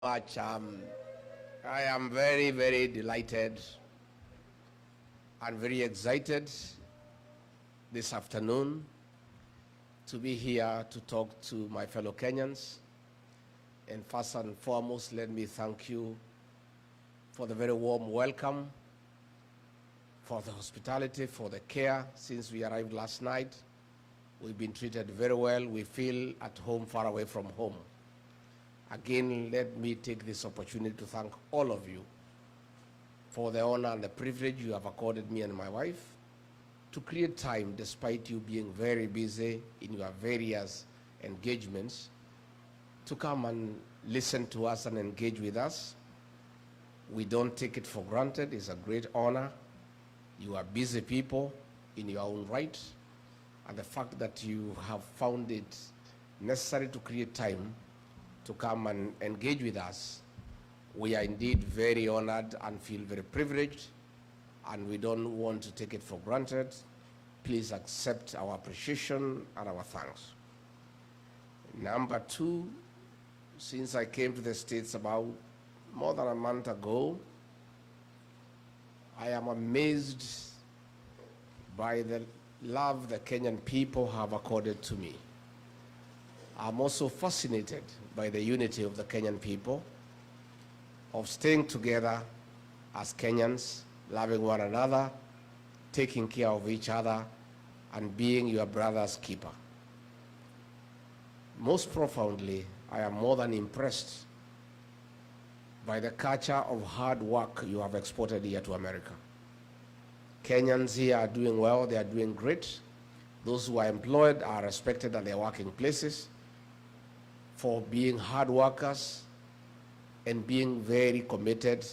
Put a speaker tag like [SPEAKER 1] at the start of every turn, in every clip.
[SPEAKER 1] Much. I am very, very delighted and very excited this afternoon to be here to talk to my fellow Kenyans. And first and foremost, let me thank you for the very warm welcome, for the hospitality, for the care. Since we arrived last night, we've been treated very well. We feel at home, far away from home. Again, let me take this opportunity to thank all of you for the honor and the privilege you have accorded me and my wife to create time, despite you being very busy in your various engagements, to come and listen to us and engage with us. We don't take it for granted. It's a great honor. You are busy people in your own right, and the fact that you have found it necessary to create time to come and engage with us, we are indeed very honored and feel very privileged, and we don't want to take it for granted. Please accept our appreciation and our thanks. Number two, since I came to the States about more than a month ago, I am amazed by the love the Kenyan people have accorded to me. I'm also fascinated by the unity of the Kenyan people, of staying together as Kenyans, loving one another, taking care of each other, and being your brother's keeper. Most profoundly, I am more than impressed by the culture of hard work you have exported here to America. Kenyans here are doing well, they are doing great. Those who are employed are respected at their working places for being hard workers and being very committed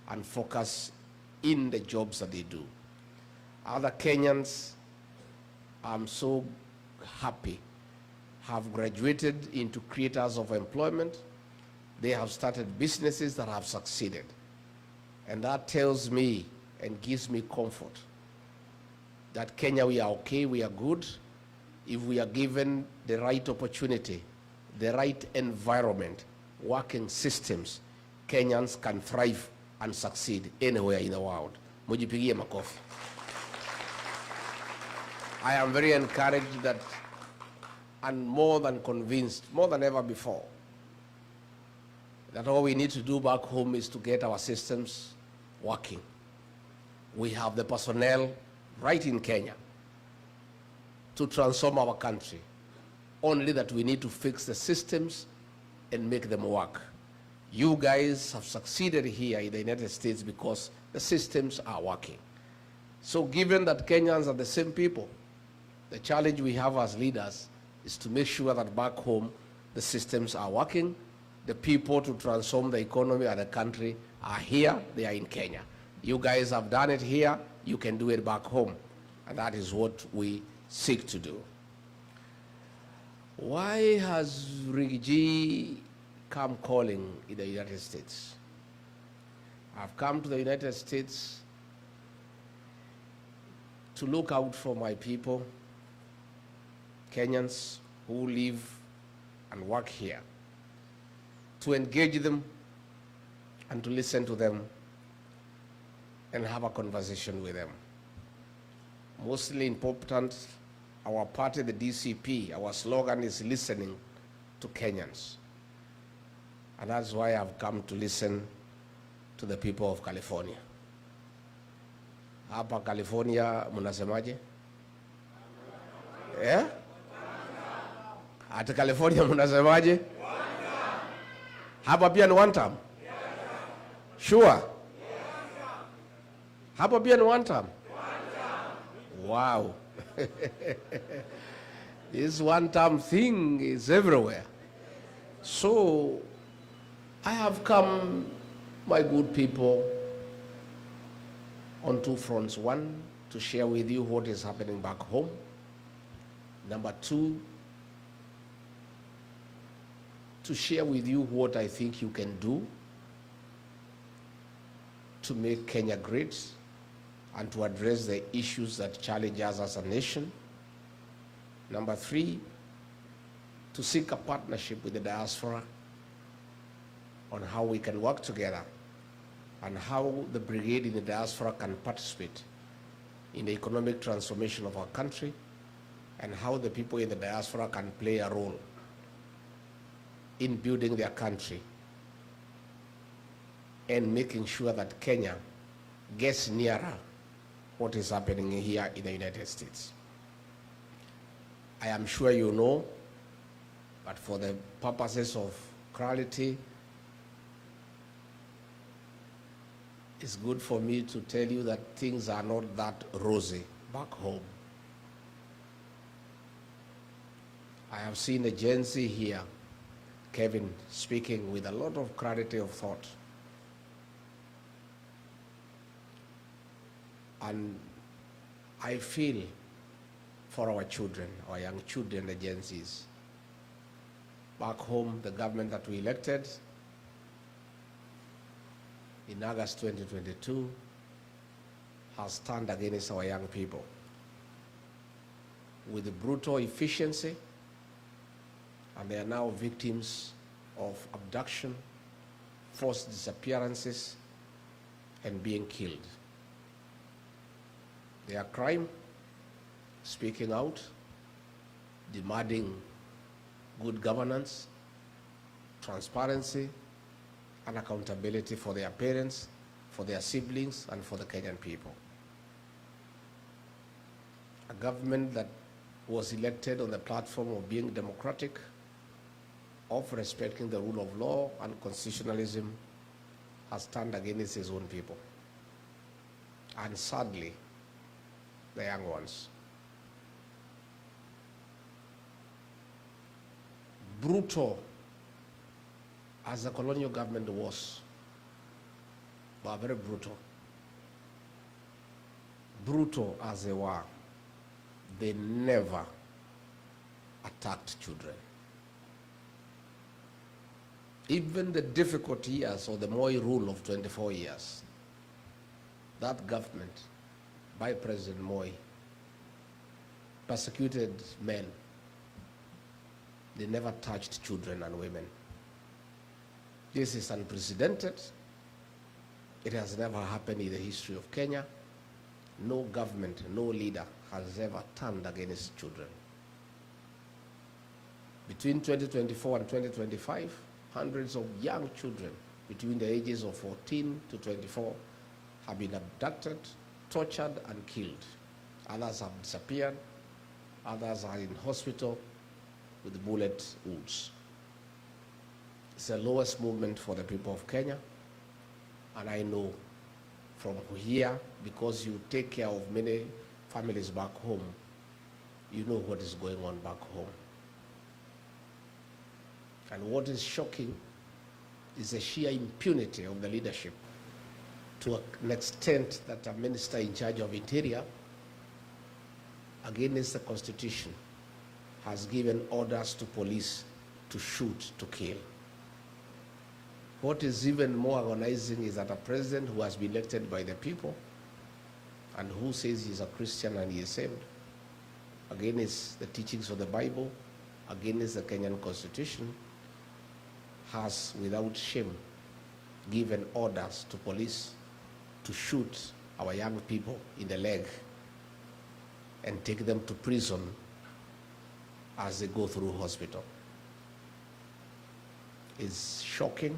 [SPEAKER 1] and focused in the jobs that they do. Other Kenyans, I'm so happy, have graduated into creators of employment. They have started businesses that have succeeded. And that tells me and gives me comfort that Kenya, we are okay, we are good. If we are given the right opportunity, the right environment, working systems, Kenyans can thrive and succeed anywhere in the world. Mujipigie makofi. I am very encouraged that, and more than convinced, more than ever before, that all we need to do back home is to get our systems working. We have the personnel right in Kenya to transform our country. Only that we need to fix the systems and make them work. You guys have succeeded here in the United States because the systems are working. So given that Kenyans are the same people, the challenge we have as leaders is to make sure that back home the systems are working, the people to transform the economy of the country are here, they are in Kenya. You guys have done it here, you can do it back home. And that is what we seek to do. Why has Rigathy come calling in the United States? I've come to the United States to look out for my people, Kenyans who live and work here, to engage them and to listen to them and have a conversation with them. Mostly important, our party, the DCP, our slogan is listening to Kenyans. And that's why I've come to listen to the people of California. Hapa California, munasemaje? Yeah? At California, munasemaje? Hapa pia ni one term? Sure? Hapa pia ni one term? Wow. This one-term thing is everywhere. So I have come, my good people, on two fronts. One, to share with you what is happening back home. Number two, to share with you what I think you can do to make Kenya great and to address the issues that challenge us as a nation. Number three, to seek a partnership with the diaspora on how we can work together and how the brigade in the diaspora can participate in the economic transformation of our country, and how the people in the diaspora can play a role in building their country and making sure that Kenya gets nearer what is happening here in the United States. I am sure you know, but for the purposes of clarity, it's good for me to tell you that things are not that rosy back home. I have seen a Gen Z here, Kevin, speaking with a lot of clarity of thought. And I feel for our children, our young children, the Gen Zs. Back home, the government that we elected in August 2022 has turned against our young people with brutal efficiency, and they are now victims of abduction, forced disappearances, and being killed. Their crime, speaking out, demanding good governance, transparency, and accountability for their parents, for their siblings, and for the Kenyan people. A government that was elected on the platform of being democratic, of respecting the rule of law and constitutionalism, has turned against its own people. And sadly, the young ones. Brutal as the colonial government was, but very brutal. Brutal as they were, they never attacked children. Even the difficult years of the Moi rule of 24 years, that government by President Moi persecuted men. They never touched children and women. This is unprecedented. It has never happened in the history of Kenya. No government, no leader has ever turned against children. Between 2024 and 2025, hundreds of young children between the ages of 14 to 24 have been abducted, tortured, and killed. Others have disappeared. Others are in hospital with bullet wounds. It's the lowest movement for the people of Kenya. And I know from here, because you take care of many families back home, you know what is going on back home. And what is shocking is the sheer impunity of the leadership, to an extent that a minister in charge of Interior, against the Constitution, has given orders to police to shoot, to kill. What is even more agonizing is that a president who has been elected by the people and who says he's a Christian and he is saved, against the teachings of the Bible, against the Kenyan Constitution, has without shame given orders to police to shoot our young people in the leg and take them to prison as they go through hospital. It's shocking,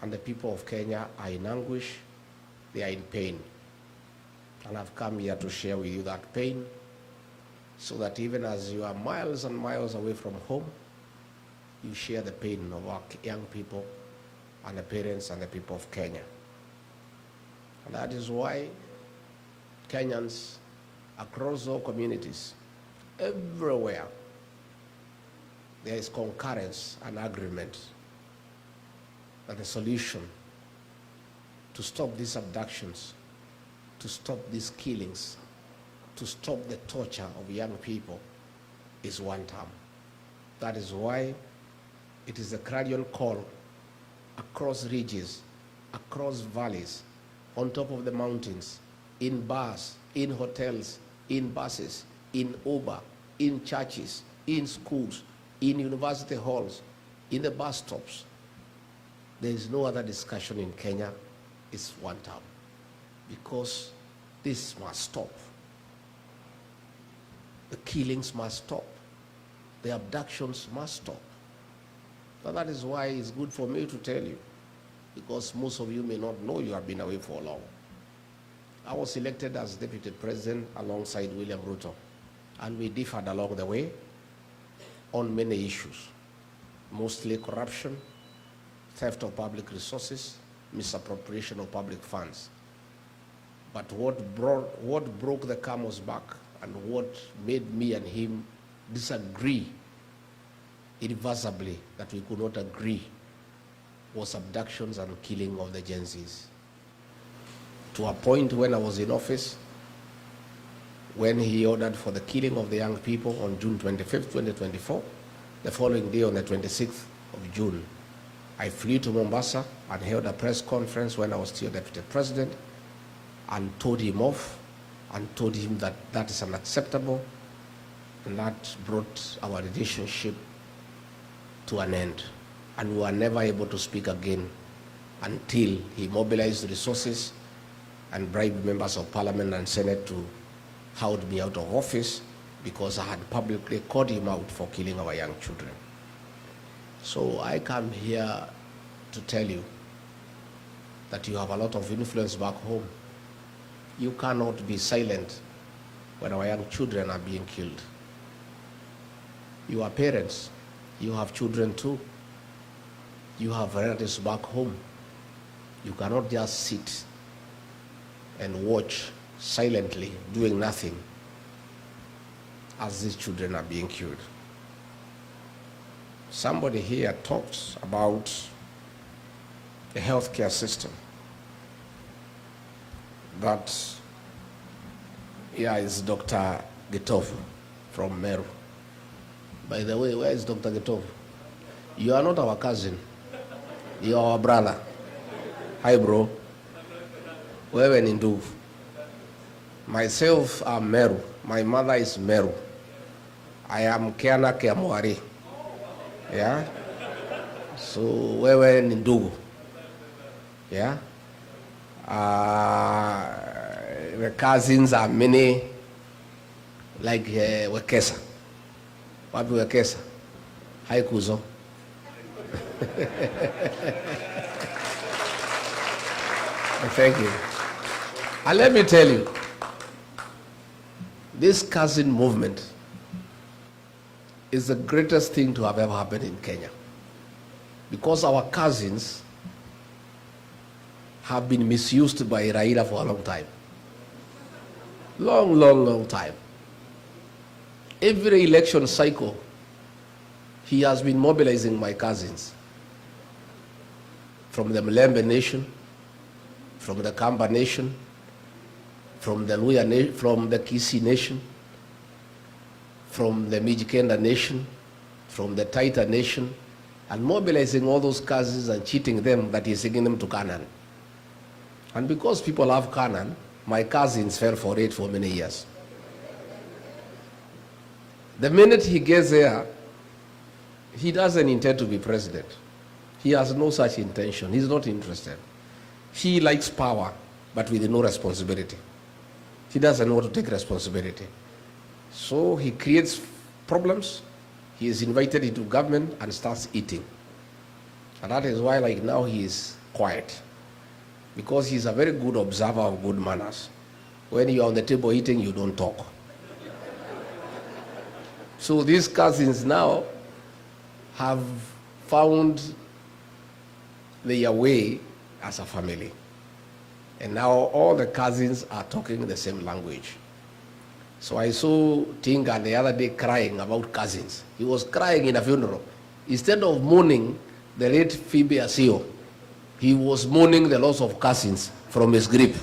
[SPEAKER 1] and the people of Kenya are in anguish, they are in pain. And I've come here to share with you that pain, so that even as you are miles and miles away from home, you share the pain of our young people and the parents and the people of Kenya. And that is why Kenyans across all communities, everywhere, there is concurrence and agreement that the solution to stop these abductions, to stop these killings, to stop the torture of young people is one term. That is why it is a clarion call across ridges, across valleys, on top of the mountains, in bars, in hotels, in buses, in Uber, in churches, in schools, in university halls, in the bus stops, There is no other discussion in Kenya. It's one term. Because this must stop. The killings must stop. The abductions must stop. So that is why it's good for me to tell you, because most of you may not know you have been away for long. I was elected as deputy president alongside William Ruto, and we differed along the way on many issues, mostly corruption, theft of public resources, misappropriation of public funds. But what broke the camel's back and what made me and him disagree irreversibly, that we could not agree, was abductions and killing of the Gen Zs. To a point when I was in office, when he ordered for the killing of the young people on June 25th, 2024, the following day on the 26th of June, I flew to Mombasa and held a press conference when I was still deputy president and told him off and told him that that is unacceptable, and that brought our relationship to an end. And we were never able to speak again until he mobilized resources and bribed members of parliament and senate to hold me out of office because I had publicly called him out for killing our young children. So I come here to tell you that you have a lot of influence back home. You cannot be silent when our young children are being killed. You are parents. You have children too. You have relatives back home. You cannot just sit and watch silently, doing nothing, as these children are being killed. Somebody here talks about the healthcare system. That here is Dr. Gachagua from Meru. By the way, where is Dr. Gachagua? You are not our cousin. You are our brother. Hi, bro. Wewe ni ndugu. Myself, I'm Meru. My mother is Meru. I am Kiana Kiamwari. Yeah? So, wewe ni ndugu. Yeah? The cousins are many, like Wekesa. Wapi Wekesa? Hai kuzo. Thank you. And let me tell you, this cousin movement is the greatest thing to have ever happened in Kenya. Because our cousins have been misused by Raila for a long time. Long time. Every election cycle, he has been mobilizing my cousins from the Mlembe Nation, from the Kamba Nation, from the Luya from the Kisii Nation, from the Mijikenda Nation, from the Taita Nation, and mobilizing all those cousins and cheating them that he's taking them to Canaan. And because people have Canaan, my cousins fell for it for many years. The minute he gets there, he doesn't intend to be president. He has no such intention. He's not interested. He likes power, but with no responsibility. He doesn't want to take responsibility. So he creates problems. He is invited into government and starts eating. And that is why, like now, he is quiet. Because he's a very good observer of good manners. When you're on the table eating, you don't talk. So these cousins now have found their way as a family. And now all the cousins are talking the same language. So I saw Tinga the other day crying about cousins. He was crying in a funeral. Instead of mourning the late Phoebe Asio, he was mourning the loss of cousins from his grip.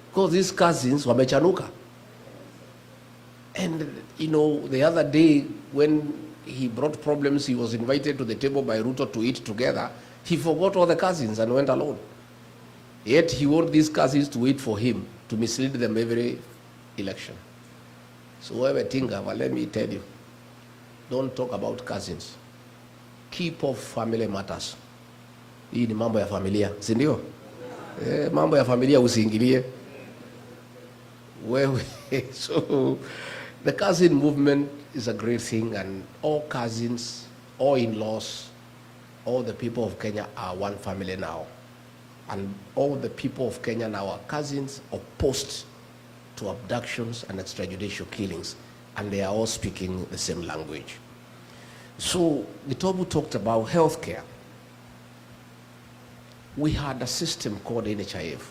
[SPEAKER 1] Because these cousins were mechanuka. And, you know, the other day when he brought problems, he was invited to the table by Ruto to eat together, he forgot all the cousins and went alone. Yet he wanted these cousins to wait for him to mislead them every election. So whoever Tinga, but let me tell you, don't talk about cousins. Keep off family matters. Hii ni mambo ya familia, si ndio? Mambo ya familia usiingilie wewe. So the cousin movement is a great thing, and all cousins, all in-laws, all the people of Kenya are one family now. And all the people of Kenya now are cousins opposed to abductions and extrajudicial killings, and they are all speaking the same language. So Gitobu talked about healthcare. We had a system called NHIF.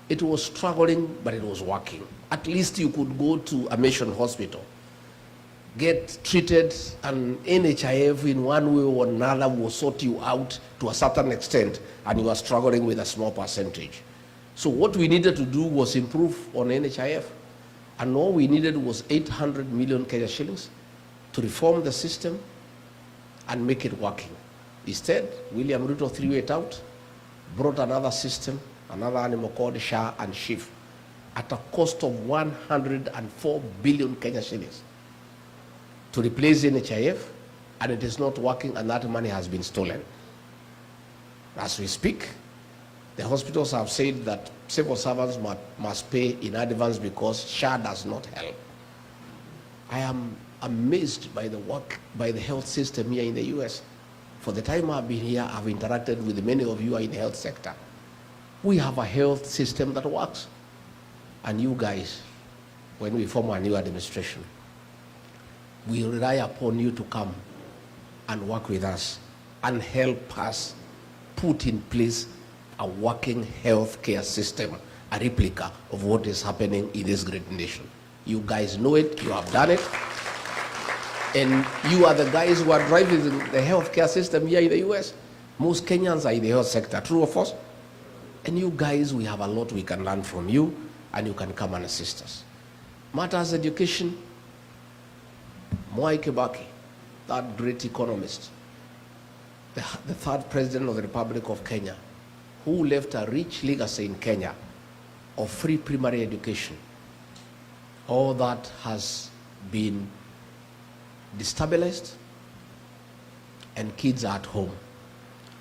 [SPEAKER 1] It was struggling, but it was working. At least you could go to a mission hospital, get treated, and NHIF in one way or another will sort you out to a certain extent, and you are struggling with a small percentage. So what we needed to do was improve on NHIF, and all we needed was 800 million Kenya shillings to reform the system and make it working. Instead, William Ruto threw it out, brought another system, another animal called SHA and SHIF, at a cost of 104 billion Kenya shillings to replace NHIF, and it is not working, and that money has been stolen. As we speak, the hospitals have said that civil servants must pay in advance because SHA does not help. I am amazed by the work by the health system here in the US. For the time I've been here, I've interacted with many of you in the health sector. We have a health system that works. And you guys, when we form a new administration, we rely upon you to come and work with us and help us put in place a working healthcare system, a replica of what is happening in this great nation. You guys know it, you have done it, and you are the guys who are driving the healthcare system here in the US. Most Kenyans are in the health sector, true or false? And you guys, we have a lot we can learn from you, and you can come and assist us. Matters education, Mwai Kibaki, that great economist, the third president of the Republic of Kenya, who left a rich legacy in Kenya of free primary education. All that has been destabilized, and kids are at home.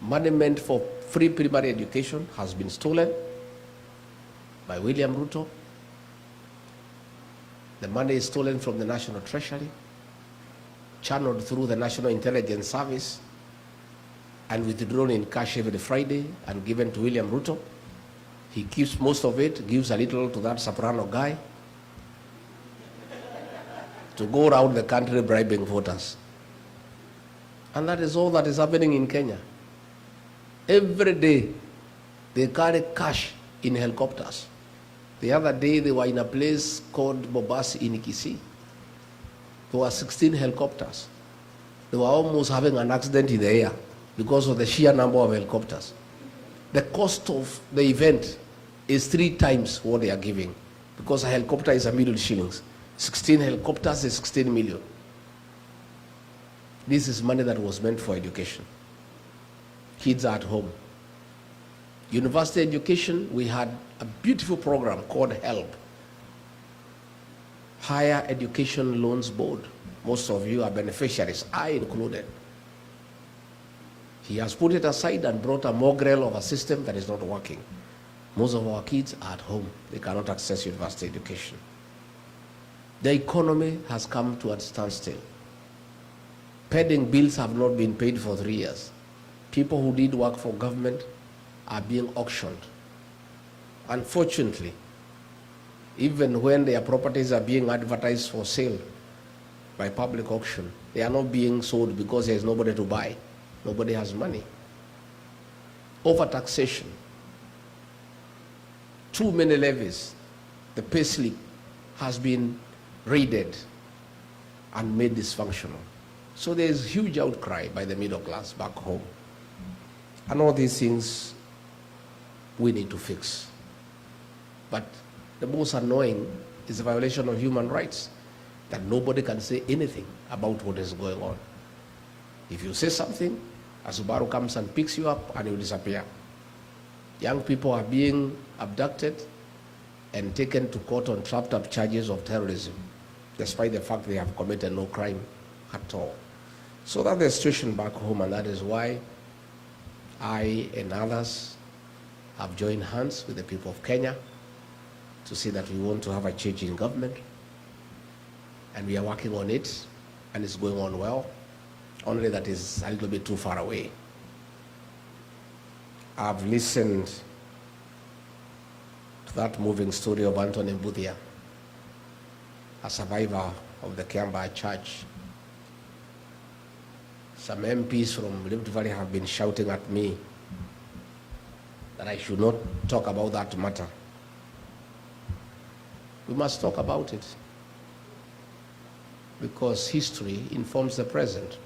[SPEAKER 1] Money meant for free primary education has been stolen by William Ruto. The money is stolen from the National Treasury, channeled through the National Intelligence Service, and withdrawn in cash every Friday and given to William Ruto. He keeps most of it, gives a little to that soprano guy to go around the country bribing voters. And that is all that is happening in Kenya. Every day, they carry cash in helicopters. The other day, they were in a place called Bobasi in Kisii. There were 16 helicopters. They were almost having an accident in the air because of the sheer number of helicopters. The cost of the event is 3 times what they are giving, because a helicopter is 1 million shillings. 16 helicopters is 16 million. This is money that was meant for education. Kids are at home. University education, we had a beautiful program called HELP, Higher Education Loans Board. Most of you are beneficiaries, I included. He has put it aside and brought a mongrel of a system that is not working. Most of our kids are at home. They cannot access university education. The economy has come to a standstill. Pending bills have not been paid for 3 years. People who did work for government are being auctioned. Unfortunately, even when their properties are being advertised for sale by public auction, they are not being sold because there is nobody to buy. Nobody has money. Overtaxation. Too many levies. The pay slip has been raided and made dysfunctional. So there is huge outcry by the middle class back home. And all these things we need to fix. But the most annoying is the violation of human rights, that nobody can say anything about what is going on. If you say something, a Subaru comes and picks you up and you disappear. Young people are being abducted and taken to court on trapped up charges of terrorism, despite the fact they have committed no crime at all. So that's the situation back home, and that is why I and others have joined hands with the people of Kenya to say that we want to have a change in government, and we are working on it, and it's going on well, only that is a little bit too far away. I've listened to that moving story of Anthony Muthee, a survivor of the Kirumba church. Some MPs from Rift Valley have been shouting at me that I should not talk about that matter. We must talk about it because history informs the present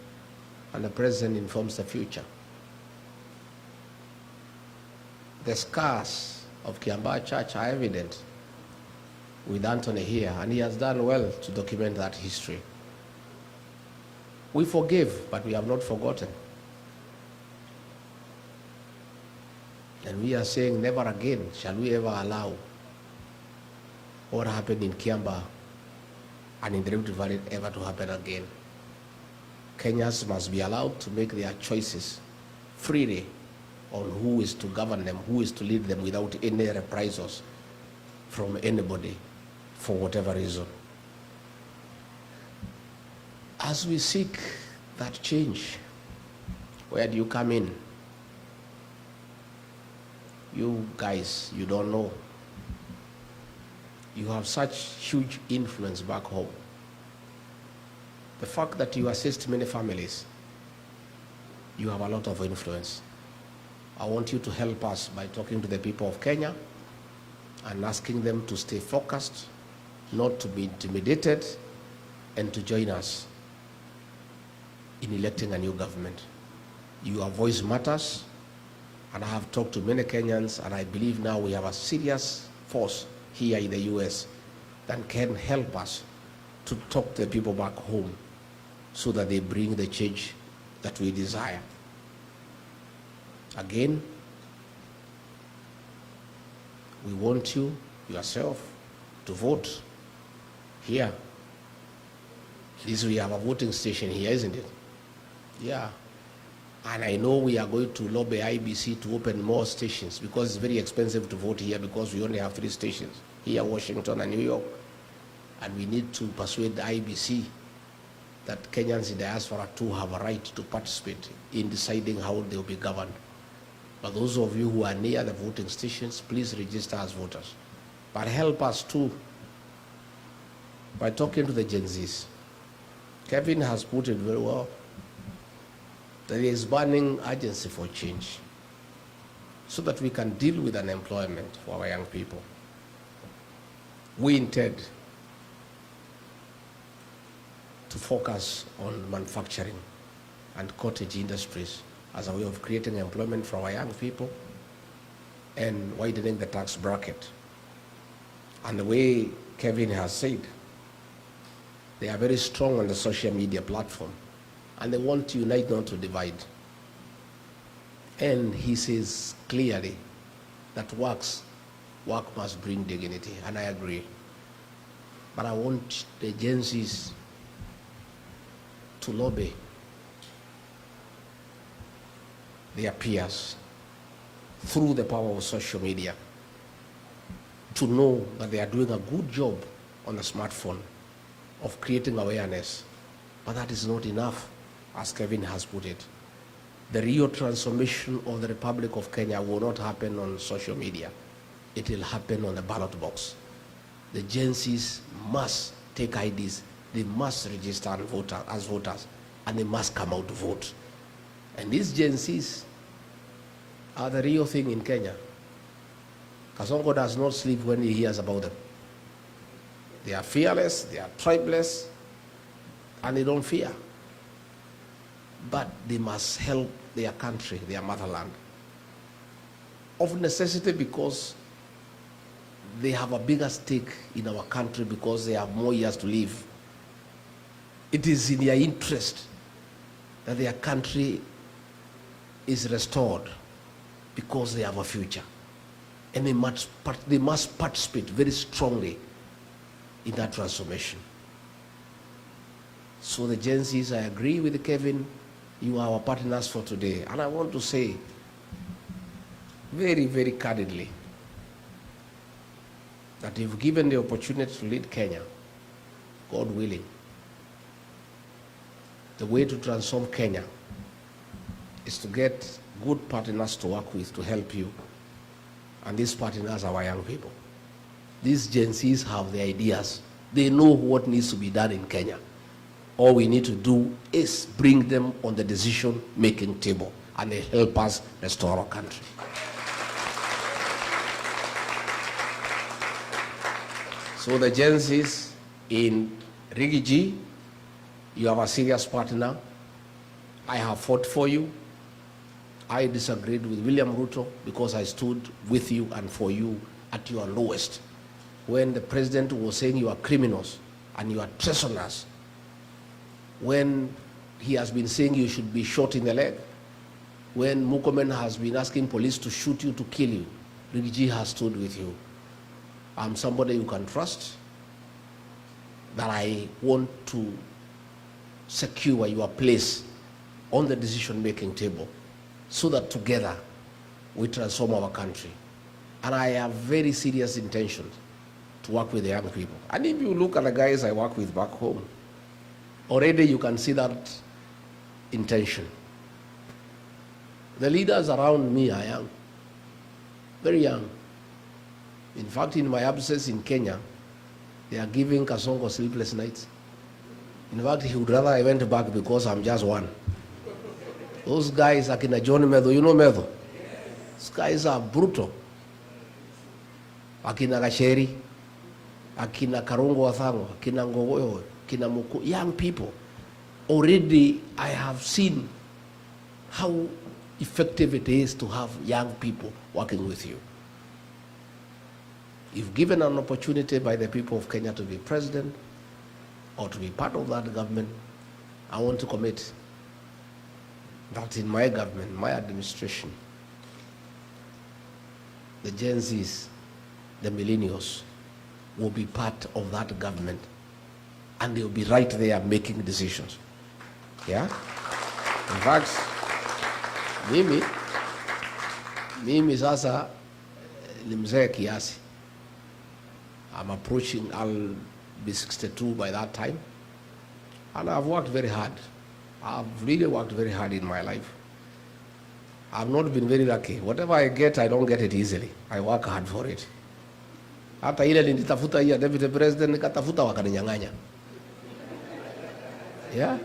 [SPEAKER 1] and the present informs the future. The scars of Kirumba Church are evident with Anthony here, and he has done well to document that history. We forgive, but we have not forgotten. And we are saying never again shall we ever allow what happened in Kirumba and in the Rift Valley ever to happen again. Kenyans must be allowed to make their choices freely on who is to govern them, who is to lead them without any reprisals from anybody for whatever reason. As we seek that change, where do you come in? You guys, you don't know. You have such huge influence back home. The fact that you assist many families, you have a lot of influence. I want you to help us by talking to the people of Kenya and asking them to stay focused, not to be intimidated, and to join us in electing a new government. Your voice matters, and I have talked to many Kenyans, and I believe now we have a serious force here in the US that can help us to talk to the people back home so that they bring the change that we desire. Again, we want you, yourself, to vote here. We have a voting station here, isn't it? Yeah. And I know we are going to lobby IBC to open more stations because it's very expensive to vote here because we only have 3 stations, here, Washington and New York. And we need to persuade the IBC that Kenyans in diaspora too have a right to participate in deciding how they will be governed. But those of you who are near the voting stations, please register as voters. But help us too by talking to the Gen Zs. Kevin has put it very well. There is burning urgency for change so that we can deal with unemployment for our young people. We intend to focus on manufacturing and cottage industries as a way of creating employment for our young people and widening the tax bracket. And the way Kevin has said, they are very strong on the social media platform, and they want to unite, not to divide. And he says clearly that work must bring dignity, and I agree. But I want the agencies to lobby their peers through the power of social media to know that they are doing a good job on the smartphone of creating awareness. But that is not enough, as Kevin has put it. The real transformation of the Republic of Kenya will not happen on social media. It will happen on the ballot box. The Gen Zs must take IDs. They must register and vote as voters, and they must come out to vote. And these Gen Zs are the real thing in Kenya. Kasongo does not sleep when he hears about them. They are fearless, they are tribeless, and they don't fear. But they must help their country, their motherland. Of necessity, because they have a bigger stake in our country because they have more years to live. It is in their interest that their country is restored because they have a future. And they must participate very strongly in that transformation. So the Gen Zs, I agree with Kevin, you are our partners for today. And I want to say very, very candidly that if given the opportunity to lead Kenya, God willing, the way to transform Kenya is to get good partners to work with to help you. And these partners are our young people. These Gen Zs have the ideas. They know what needs to be done in Kenya. All we need to do is bring them on the decision-making table, and they help us restore our country. So the Gen Zs in Rigiji, you have a serious partner. I have fought for you. I disagreed with William Ruto because I stood with you and for you at your lowest. When the president was saying you are criminals and you are treasoners, when he has been saying you should be shot in the leg, when Mukomen has been asking police to shoot you, to kill you, Rigiji has stood with you. I'm somebody you can trust, that I want to secure your place on the decision-making table so that together we transform our country. And I have very serious intentions to work with the young people. And if you look at the guys I work with back home, already you can see that intention. The leaders around me are young, very young. In fact, in my absence in Kenya, they are giving Kasongo sleepless nights. In fact, he would rather I went back because I'm just one. Those guys, Akina John Medho, you know Medho? Those guys are brutal. Akina Gasheri, Akina Karungu Wathango, Akina Ngogoyo, Akina Muku, young people. Already I have seen how effective it is to have young people working with you. If given an opportunity by the people of Kenya to be president or to be part of that government, I want to commit that in my government, my administration, the Gen Zs, the millennials, will be part of that government, and they'll be right there making decisions. Yeah? In fact, mimi sasa ni mzee kiasi. I'm approaching, I'll be 62 by that time. And I've worked very hard. I've really worked very hard in my life. I've not been very lucky. Whatever I get, I don't get it easily. I work hard for it. Hata ile nilitafuta ya deputy president, nikatafuta wakaninyang'anya. Yeah?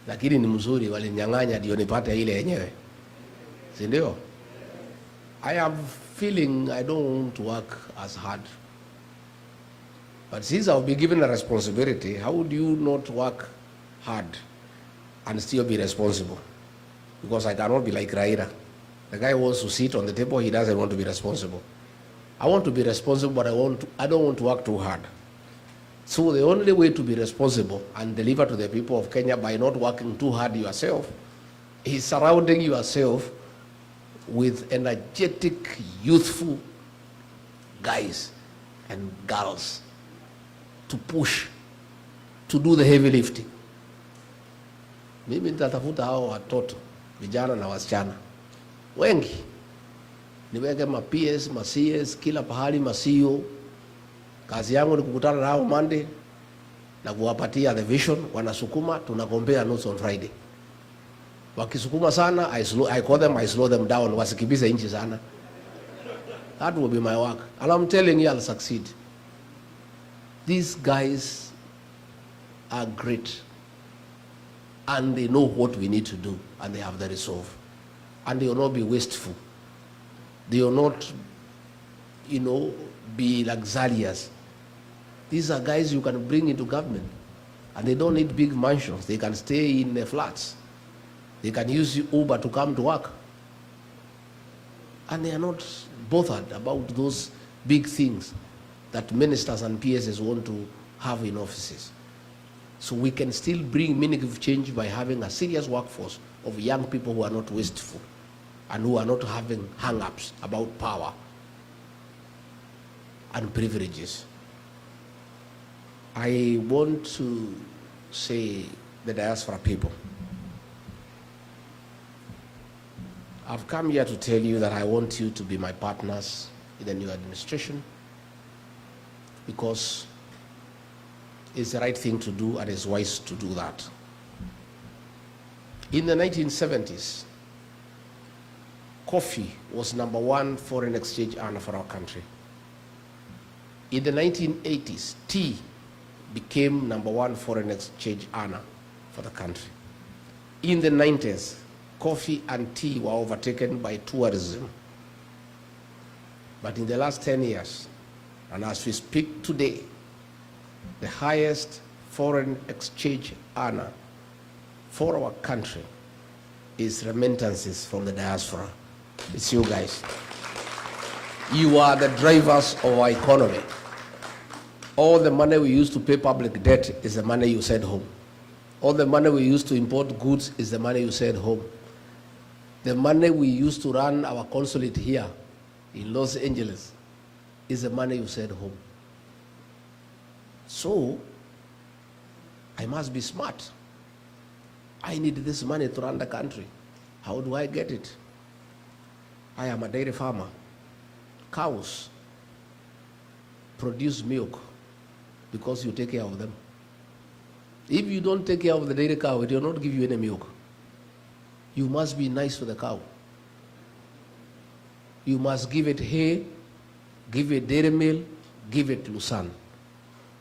[SPEAKER 1] Lakini ni mzuri, walinyang'anya ndio nipate ile yenyewe. Si ndio? I have feeling I don't want to work as hard. But since I'll be given a responsibility, how would you not work hard and still be responsible? Because I cannot be like Raila. The guy wants to sit on the table, he doesn't want to be responsible. I want to be responsible, but I don't want to work too hard. So the only way to be responsible and deliver to the people of Kenya by not working too hard yourself is surrounding yourself with energetic, youthful guys and girls to push, to do the heavy lifting. Mimi nitatafuta hao watoto, vijana na wasichana wengi, niweke ma PS, ma CS, kila pahali, ma CEO. Kazi yangu ni kukutana nao Monday na kuwapatia the vision, wanasukuma, tunagombea notes on Friday. Wakisukuma sana, I call them, I slow them down, wasikibize inchi sana. That will be my work. And I'm telling you, I'll succeed. These guys are great. And they know what we need to do. And they have the resolve. And they will not be wasteful. They will not, be luxurious. These are guys you can bring into government. And they don't need big mansions. They can stay in the flats. They can use Uber to come to work. And they are not bothered about those big things that ministers and PSs want to have in offices. So we can still bring meaningful change by having a serious workforce of young people who are not wasteful and who are not having hang-ups about power and privileges. I want to say the diaspora people, I've come here to tell you that I want you to be my partners in the new administration because it's the right thing to do and it's wise to do that. In the 1970s, coffee was #1 foreign exchange earner for our country. In the 1980s, tea became #1 foreign exchange earner for the country. In the 90s, coffee and tea were overtaken by tourism. But in the last 10 years, and as we speak today, the highest foreign exchange earner for our country is remittances from the diaspora. It's you guys. You are the drivers of our economy. All the money we used to pay public debt is the money you send home. All the money we used to import goods is the money you send home. The money we used to run our consulate here in Los Angeles is the money you send home. So, I must be smart. I need this money to run the country. How do I get it? I am a dairy farmer. Cows produce milk because you take care of them. If you don't take care of the dairy cow, it will not give you any milk. You must be nice to the cow. You must give it hay, give it dairy meal, give it Lucerne.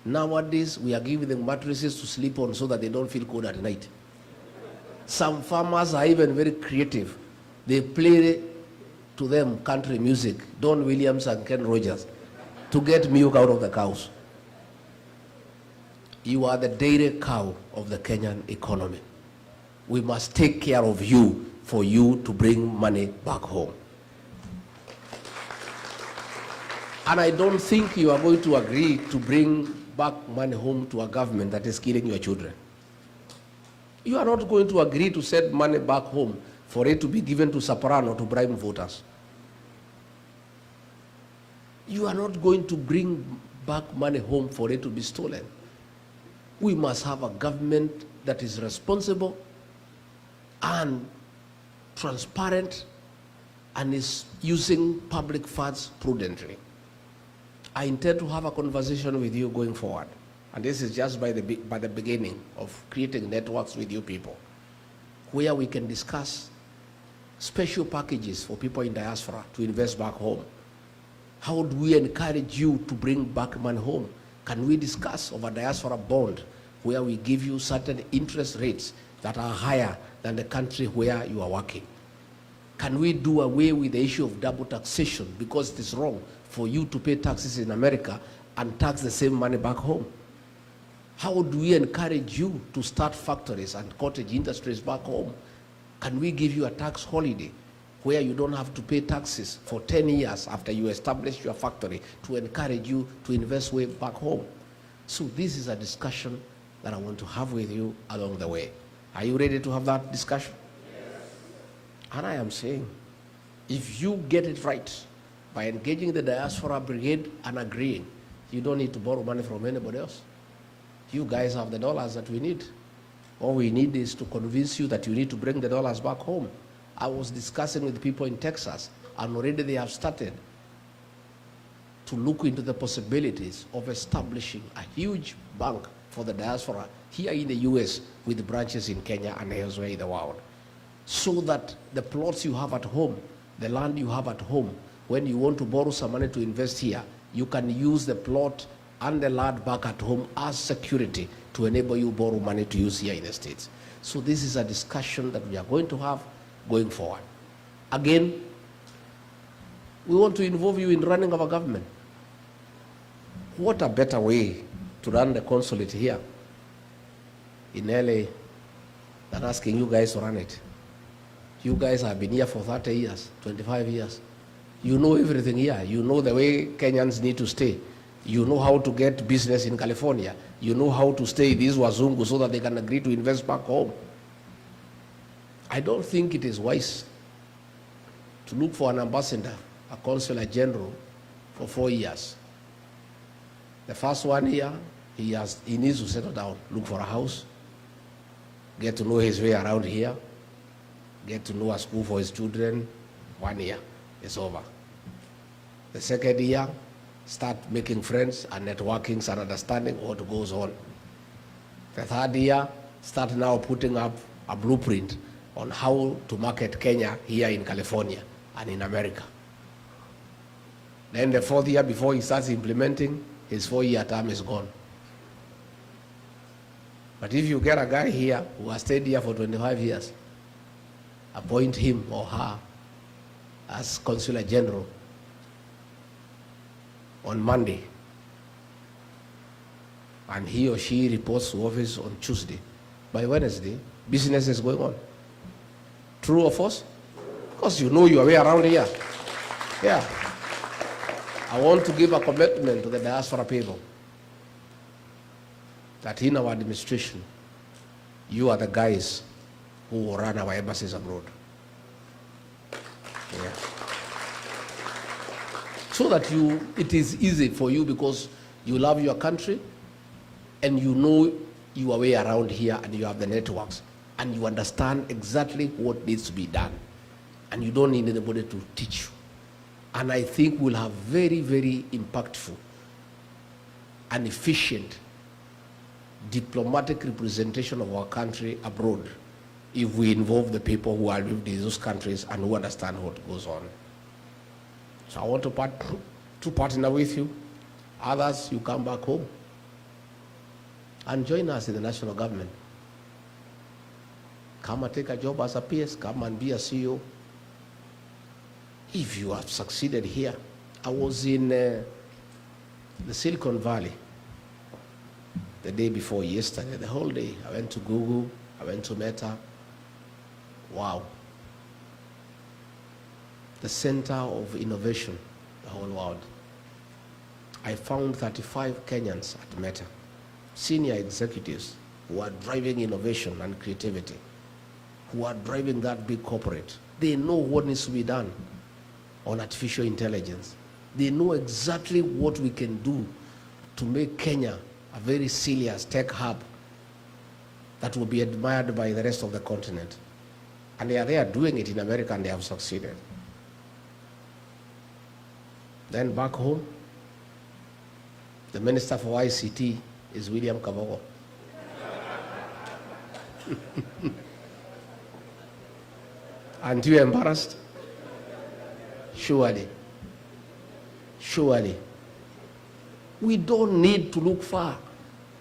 [SPEAKER 1] Nowadays, we are giving them mattresses to sleep on so that they don't feel cold at night. Some farmers are even very creative. They play to them country music, Don Williams and Ken Rogers, to get milk out of the cows. You are the dairy cow of the Kenyan economy. We must take care of you for you to bring money back home. And I don't think you are going to agree to bring back money home to a government that is killing your children. You are not going to agree to send money back home for it to be given to Soprano to bribe voters. You are not going to bring back money home for it to be stolen. We must have a government that is responsible and transparent and is using public funds prudently. I intend to have a conversation with you going forward. And this is just by the beginning of creating networks with you people, where we can discuss special packages for people in diaspora to invest back home. How do we encourage you to bring back money home? Can we discuss of a diaspora bond where we give you certain interest rates that are higher than the country where you are working? Can we do away with the issue of double taxation, because it is wrong for you to pay taxes in America and tax the same money back home? How do we encourage you to start factories and cottage industries back home? Can we give you a tax holiday where you don't have to pay taxes for 10 years after you establish your factory to encourage you to invest way back home? So this is a discussion that I want to have with you along the way. Are you ready to have that discussion? Yes. And I am saying, if you get it right by engaging the diaspora brigade and agreeing, you don't need to borrow money from anybody else. You guys have the dollars that we need. All we need is to convince you that you need to bring the dollars back home. I was discussing with people in Texas, and already they have started to look into the possibilities of establishing a huge bank for the diaspora here in the US with branches in Kenya and elsewhere in the world, so that the plots you have at home, the land you have at home, when you want to borrow some money to invest here, you can use the plot and the land back at home as security to enable you borrow money to use here in the States. So this is a discussion that we are going to have going forward. Again, we want to involve you in running our government. What a better way to run the consulate here in LA than asking you guys to run it. You guys have been here for 30 years, 25 years. You know everything here. You know the way Kenyans need to stay. You know how to get business in California. You know how to stay these wazungu so that they can agree to invest back home. I don't think it is wise to look for an ambassador, a consular general, for 4 years. The first 1 year, he needs to settle down, look for a house, get to know his way around here, get to know a school for his children. 1 year, it's over. The second year, start making friends and networking and understanding what goes on. The third year, start now putting up a blueprint on how to market Kenya here in California and in America. Then the fourth year, before he starts implementing, his 4-year term is gone. But if you get a guy here who has stayed here for 25 years, appoint him or her as Consular General on Monday, and he or she reports to office on Tuesday, by Wednesday, business is going on. True or false? Because you know your way around here. Yeah. I want to give a commitment to the diaspora people that in our administration, you are the guys who will run our embassies abroad. Yeah. So that it is easy for you because you love your country and you know your way around here and you have the networks and you understand exactly what needs to be done and you don't need anybody to teach you. And I think we'll have very, very impactful and efficient diplomatic representation of our country abroad if we involve the people who are living in those countries and who understand what goes on. So I want to partner with you. Others, you come back home and join us in the national government. Come and take a job as a PS, come and be a CEO. If you have succeeded here, I was in the Silicon Valley the day before yesterday, the whole day. I went to Google, I went to Meta. Wow. The center of innovation, the whole world. I found 35 Kenyans at Meta, senior executives who are driving innovation and creativity, who are driving that big corporate. They know what needs to be done on artificial intelligence. They know exactly what we can do to make Kenya a very serious tech hub that will be admired by the rest of the continent. And they are doing it in America and they have succeeded. Then back home, the Minister for ICT is William Kabogo. Aren't you embarrassed? Surely. Surely. We don't need to look far.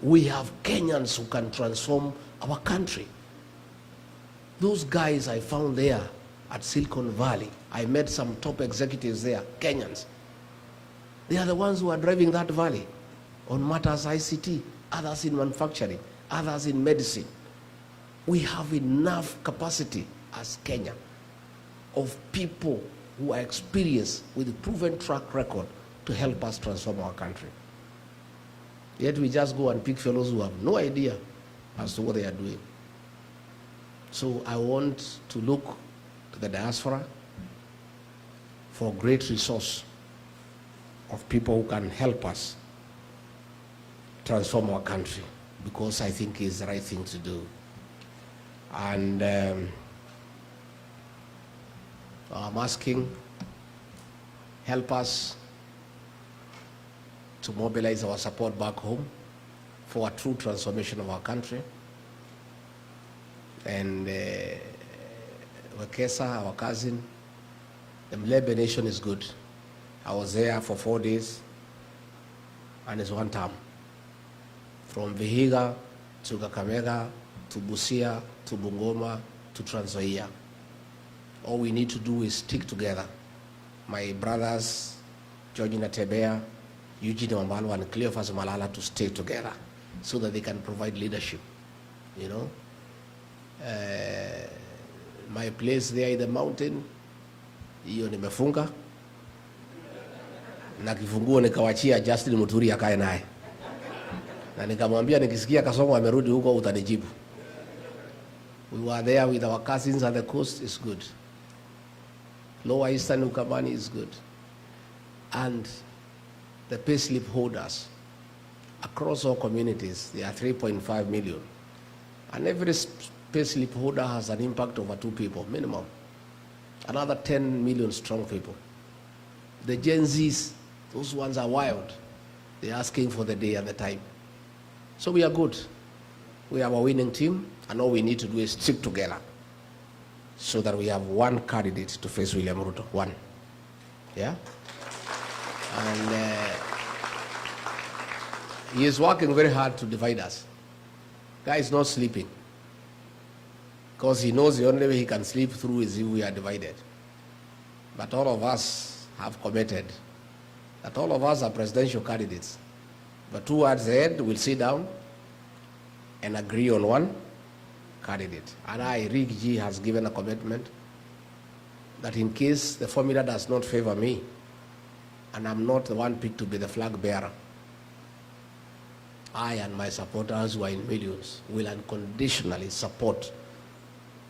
[SPEAKER 1] We have Kenyans who can transform our country. Those guys I found there at Silicon Valley, I met some top executives there, Kenyans. They are the ones who are driving that valley on matters ICT, others in manufacturing, others in medicine. We have enough capacity as Kenya of people who are experienced with a proven track record to help us transform our country. Yet we just go and pick fellows who have no idea as to what they are doing. So I want to look to the diaspora for a great resource of people who can help us transform our country, because I think it's the right thing to do. And I'm asking, help us to mobilize our support back home for a true transformation of our country. And Wekesa, our cousin, the Mlebe Nation is good. I was there for 4 days, and it's one term. From Vihiga to Kakamega to Busia to Bungoma to Trans Nzoia. All we need to do is stick together. My brothers, George Natebea, Eugene Wambalo, and Cleophas Malala to stay together so that they can provide leadership, you know. My place there in the mountain, hiyo nimefunga na kifunguo nikawachia Justin Muturi akae naye, na nikamwambia nikisikia Kasongo amerudi huko utanijibu. We were there with our cousins at the coast. Is good. Lower Eastern Ukambani is good. And the payslip holders across all communities, there are 3.5 million. And every payslip holder has an impact over 2 people, minimum. Another 10 million strong people. The Gen Zs, those ones are wild. They're asking for the day and the time. So we are good. We have a winning team, and all we need to do is stick together so that we have one candidate to face William Ruto. One. Yeah? And he is working very hard to divide us. Guy is not sleeping, because he knows the only way he can sleep through is if we are divided. But all of us have committed that all of us are presidential candidates. But towards the end, we'll sit down and agree on one candidate. And Rig G has given a commitment that in case the formula does not favor me, and I'm not the one picked to be the flag bearer, I and my supporters, who are in millions, will unconditionally support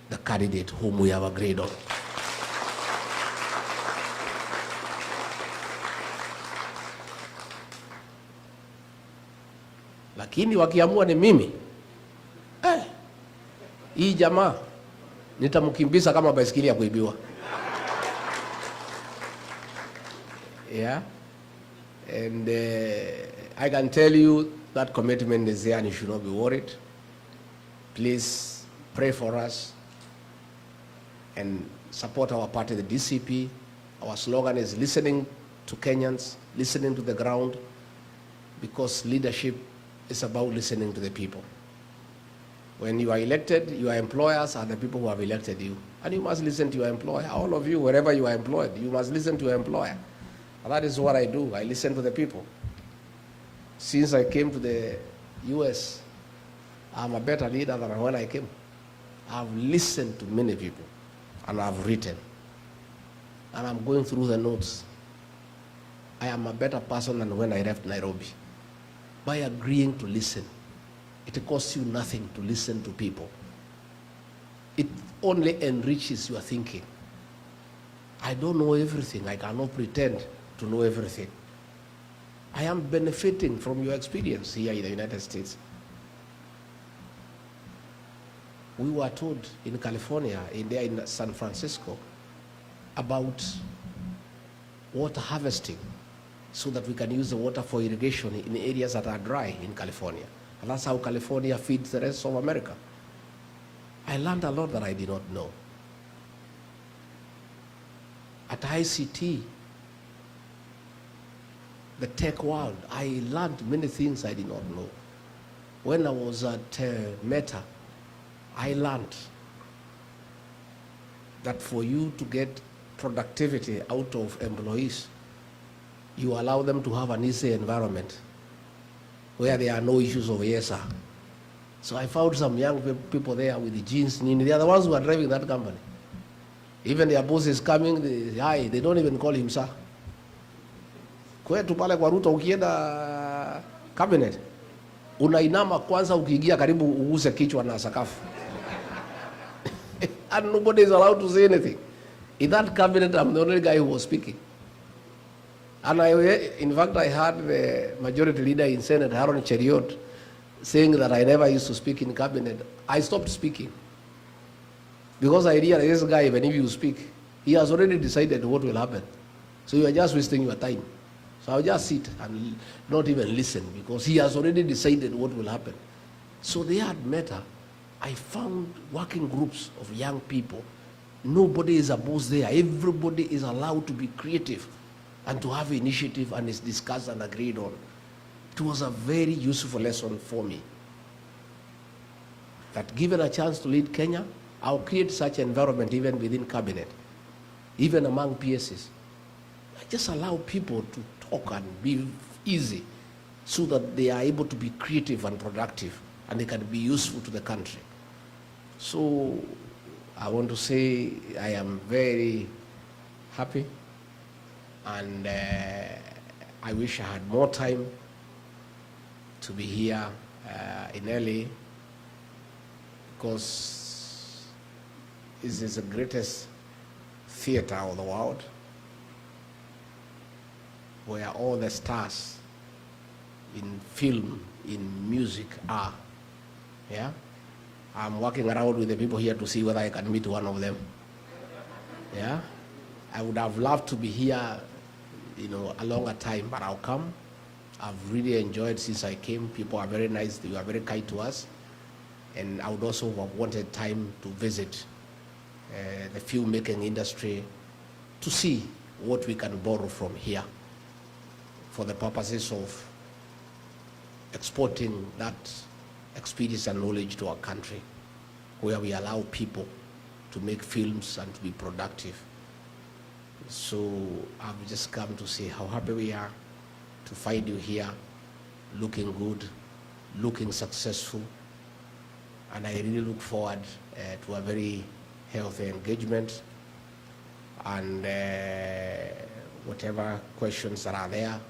[SPEAKER 1] the candidate whom we have agreed on. Lakini wakiamua ni mimi, hii jamaa nitamkimbiza kama baisikeli ya kuibiwa. Yeah, and I can tell you that commitment is there and you should not be worried. Please pray for us and support our party, the DCP. Our slogan is listening to Kenyans, listening to the ground, because leadership is about listening to the people. When you are elected, your employers are the people who have elected you. And you must listen to your employer. All of you, wherever you are employed, you must listen to your employer. And that is what I do. I listen to the people. Since I came to the US, I'm a better leader than when I came. I've listened to many people, and I've written. And I'm going through the notes. I am a better person than when I left Nairobi. By agreeing to listen. It costs you nothing to listen to people. It only enriches your thinking. I don't know everything. I cannot pretend to know everything. I am benefiting from your experience here in the United States. We were told in California, in San Francisco, about water harvesting so that we can use the water for irrigation in areas that are dry in California. And that's how California feeds the rest of America. I learned a lot that I did not know. At ICT, the tech world, I learned many things I did not know. When I was at Meta, I learned that for you to get productivity out of employees, you allow them to have an easy environment where there are no issues of yes, sir. So I found some young people there with the jeans. They are the ones who are driving that company. Even their boss is coming, they don't even call him sir. Kwetu pale kwa Ruto ukienda cabinet, unainama kwanza ukiingia karibu uguse kichwa na sakafu. And nobody is allowed to say anything. In that cabinet, I'm the only guy who was speaking. And in fact, I heard the majority leader in Senate, Haron Cheriot, saying that I never used to speak in cabinet. I stopped speaking. Because I realized this guy, even if you speak, he has already decided what will happen. So you are just wasting your time. So I'll just sit and not even listen, because he has already decided what will happen. So they had Meta. I found working groups of young people. Nobody is a boss there. Everybody is allowed to be creative and to have initiative, and is discussed and agreed on. It was a very useful lesson for me. That given a chance to lead Kenya, I'll create such an environment even within cabinet, even among PSs. I just allow people to talk and be easy so that they are able to be creative and productive, and they can be useful to the country. So I want to say I am very happy, and I wish I had more time to be here in LA, because this is the greatest theater of the world, where all the stars in film, in music are. Yeah? I'm working around with the people here to see whether I can meet one of them. Yeah, I would have loved to be here, you know, a longer time, but I'll come. I've really enjoyed since I came. People are very nice. They are very kind to us. And I would also have wanted time to visit the filmmaking industry to see what we can borrow from here for the purposes of exporting that experience and knowledge to our country, where we allow people to make films and to be productive. So I've just come to say how happy we are to find you here, looking good, looking successful, and I really look forward to a very healthy engagement, and whatever questions that are there,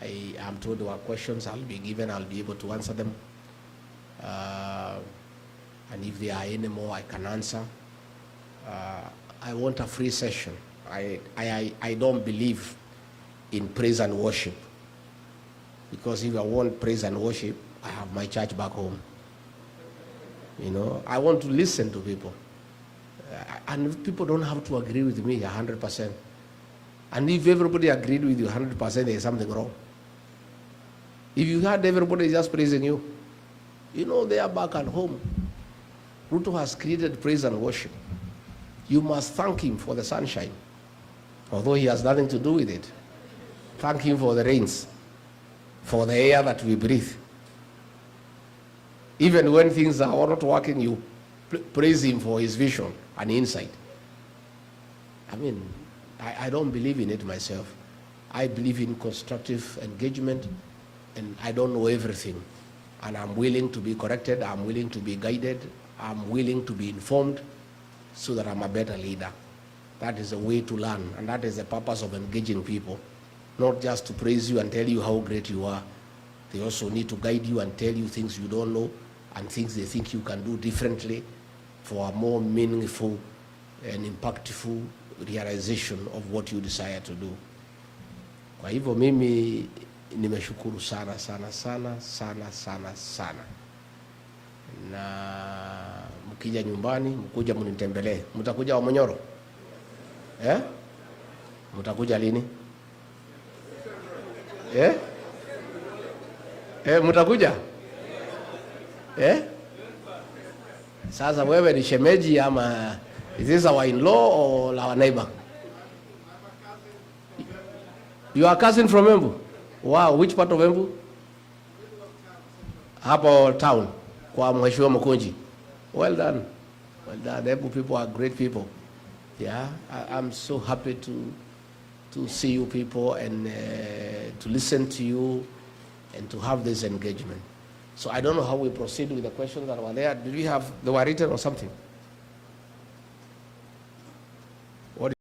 [SPEAKER 1] I am told there are questions I'll be given, I'll be able to answer them, and if there are any more I can answer. I want a free session. I don't believe in praise and worship, because if I want praise and worship, I have my church back home. You know, I want to listen to people. And if people don't have to agree with me 100%. And if everybody agreed with you 100%, there's something wrong. If you had everybody just praising you, you know, they are back at home. Ruto has created praise and worship. You must thank him for the sunshine, although he has nothing to do with it. Thank him for the rains, for the air that we breathe. Even when things are not working, you praise him for his vision and insight. I mean, I don't believe in it myself. I believe in constructive engagement, and I don't know everything. And I'm willing to be corrected, I'm willing to be guided, I'm willing to be informed so that I'm a better leader. That is a way to learn, and that is the purpose of engaging people. Not just to praise you and tell you how great you are. They also need to guide you and tell you things you don't know and things they think you can do differently for a more meaningful and impactful realization of what you desire to do. Kwa hivyo mimi nimeshukuru sana sana sana sana sana sana. Na mkija nyumbani, mkuja mnitembelee. Mtakuja Wamonyoro? Eh? Mtakuja lini? Eh? Mtakuja? Eh? Sasa wewe ni shemeji ama is this our in-law or our neighbor? You are cousin from Embu? Wow, which part of Embu? Hapo town, kwa Mheshimiwa Mkonji. Well done. Well done. Embu people are great people. Yeah, I'm so happy to see you people and to listen to you and to have this engagement. So I don't know how we proceed with the questions that were there. Did we have, they were written or something?